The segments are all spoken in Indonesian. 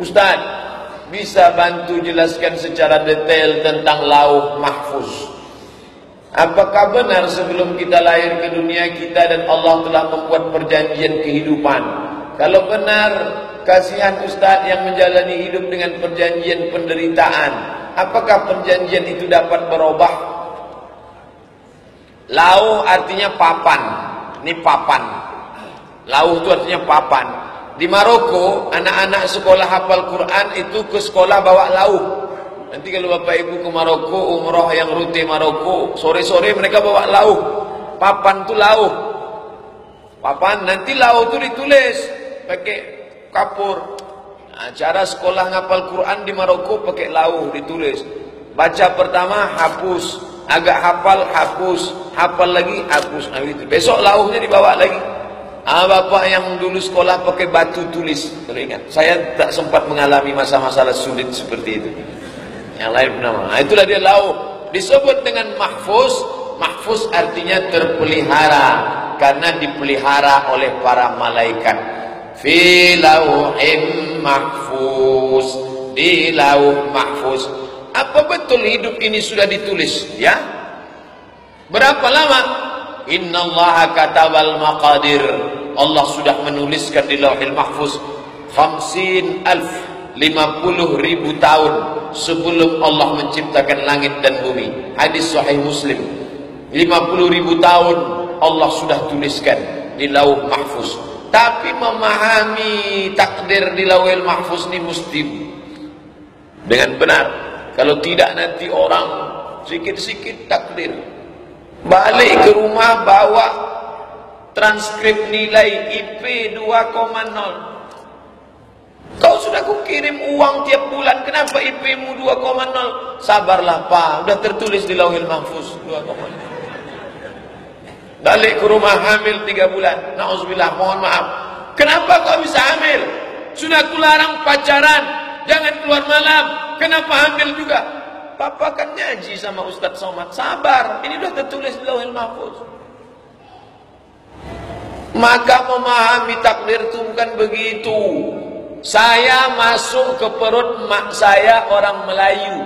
Ustaz, bisa bantu jelaskan secara detail tentang lauh mahfuz? Apakah benar sebelum kita lahir ke dunia kita dan Allah telah membuat perjanjian kehidupan? Kalau benar, kasihan Ustaz yang menjalani hidup dengan perjanjian penderitaan. Apakah perjanjian itu dapat berubah? Lauh artinya papan. Ini papan. Lauh itu artinya papan. Di Maroko, anak-anak sekolah hafal Quran itu ke sekolah bawa lauh. Nanti kalau Bapak Ibu ke Maroko, umrah yang rute Maroko, sore-sore mereka bawa lauh. Papan itu lauh. Papan, nanti lauh itu ditulis pakai kapur. Nah, cara sekolah ngapal Quran di Maroko pakai lauh ditulis. Baca pertama hapus, agak hafal hapus, hafal lagi hapus. Nah, gitu. Besok lauhnya dibawa lagi. Bapak yang dulu sekolah pakai batu tulis, ingat. Saya tak sempat mengalami masa-masalah sulit seperti itu. Yang lain pernah. Nah, itulah dia lauh. Disebut dengan mahfuz. Mahfuz artinya terpelihara, karena dipelihara oleh para malaikat. Fi lauhin mahfuz, di lauh mahfuz. Apa betul hidup ini sudah ditulis? Ya. Berapa lama? Innallaha katabal maqadir. Allah sudah menuliskan di lauhil mahfuz 50.000 tahun sebelum Allah menciptakan langit dan bumi. Hadis sahih Muslim. 50.000 tahun Allah sudah tuliskan di lauh mahfuz. Tapi memahami takdir di lauhil mahfuz ini mesti dengan benar. Kalau tidak nanti orang sikit-sikit takdir. Balik ke rumah bawa transkrip nilai IP 2,0. Kau sudah kukirim uang tiap bulan, kenapa IP-mu 2,0? Sabarlah Pak, udah tertulis di lauhil mahfuz 2,0. Balik ke rumah hamil 3 bulan. Nauzubillah, mohon maaf. Kenapa kau bisa hamil? Sudah kularang pacaran, jangan keluar malam. Kenapa hamil juga? Papa kan ngaji sama Ustadz Somad. Sabar, ini udah tertulis di lauhil mahfuz. Maka memahami takdir itu bukan begitu. Saya masuk ke perut mak saya orang Melayu,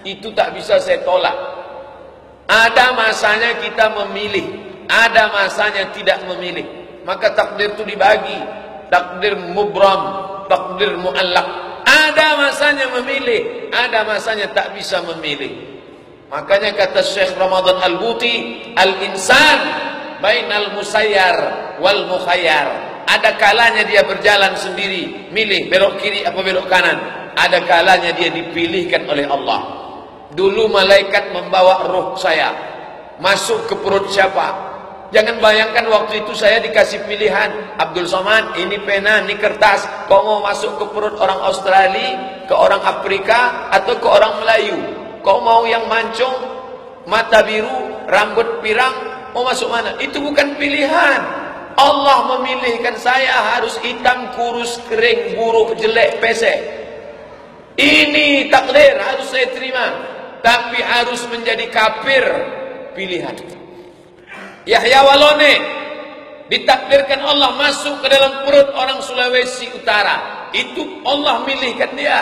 itu tak bisa saya tolak. Ada masanya kita memilih, ada masanya tidak memilih. Maka takdir itu dibagi. Takdir mubram, takdir muallaq. Ada masanya memilih, ada masanya tak bisa memilih. Makanya kata Syekh Ramadan Al-Buti, al-insan bainal musayyar wal mukhayyar. Ada kalanya dia berjalan sendiri, milih belok kiri apa belok kanan. Ada kalanya dia dipilihkan oleh Allah. Dulu malaikat membawa roh saya masuk ke perut siapa? Jangan bayangkan waktu itu saya dikasih pilihan, Abdul Somad, ini pena, ini kertas. Kau mau masuk ke perut orang Australia, ke orang Afrika, atau ke orang Melayu? Kau mau yang mancung, mata biru, rambut pirang, mau masuk mana? Itu bukan pilihan. Allah memilihkan saya harus hitam, kurus, kering, buruk, jelek, pesek. Ini takdir, harus saya terima. Tapi harus menjadi kafir, pilihan. Yahya Walone ditakdirkan Allah masuk ke dalam perut orang Sulawesi Utara. Itu Allah milihkan dia.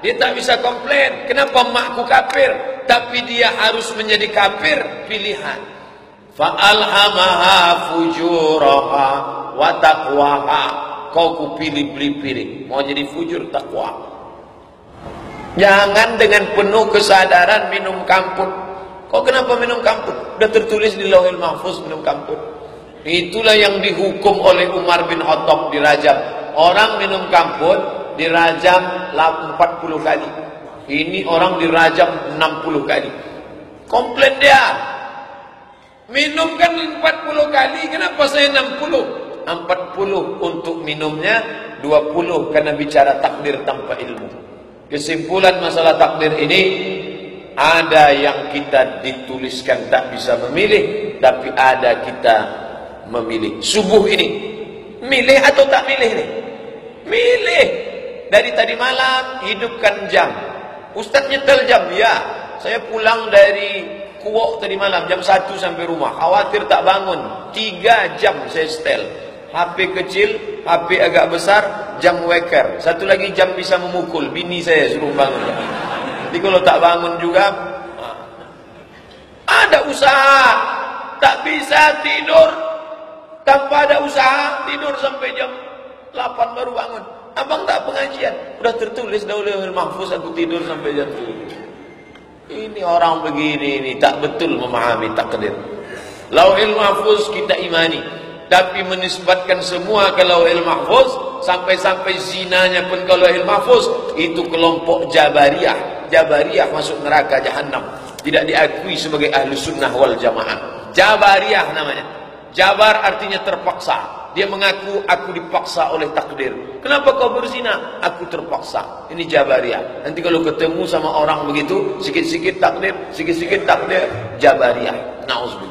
Dia tak bisa komplain, kenapa makku kafir? Tapi dia harus menjadi kafir, pilihan. Fa'alhamaha fujuraha wa taqwaha. Kau kupilih-pilih, mau jadi fujur takwa. Jangan dengan penuh kesadaran minum kamput. Kau kenapa minum kamput? Sudah tertulis di lauhil mahfuz minum kamput. Itulah yang dihukum oleh Umar bin Khattab, dirajam. Orang minum kamput dirajam 40 kali. Ini orang dirajam 60 kali. Komplain dia. Minum kan 40 kali, kenapa saya 60? 40 untuk minumnya, 20 karena bicara takdir tanpa ilmu. Kesimpulan masalah takdir ini, ada yang kita dituliskan tak bisa memilih, tapi ada kita memilih. Subuh ini, milih atau tak milih nih? Milih. Dari tadi malam, hidupkan jam. Ustadz nyetel jam, ya. Saya pulang dari Kuwok tadi malam, jam 1 sampai rumah. Khawatir tak bangun. 3 jam saya setel. HP kecil, HP agak besar, jam weker. Satu lagi jam bisa memukul. Bini saya suruh bangun. Jadi kalau tak bangun juga, ada usaha. Tak bisa tidur tanpa ada usaha. Tidur sampai jam 8 baru bangun. Abang tak pengajian. Udah tertulis dah oleh Lauhul Mahfuz aku tidur sampai jam 7. Ini orang begini ini tak betul memahami takdir. Lauhul Mahfuz kita imani, tapi menisbatkan semua ke Lauhul Mahfuz, sampai-sampai zinanya pun ke Lauhul Mahfuz, itu kelompok Jabariyah. Jabariyah masuk neraka jahanam. Tidak diakui sebagai ahlu sunnah wal jamaah. Jabariyah namanya. Jabar artinya terpaksa. Dia mengaku aku dipaksa oleh takdir. Kenapa kau berzina? Aku terpaksa. Ini Jabariyah. Nanti kalau ketemu sama orang begitu, sikit-sikit takdir, sikit-sikit takdir, Jabariyah. Nauzubillah.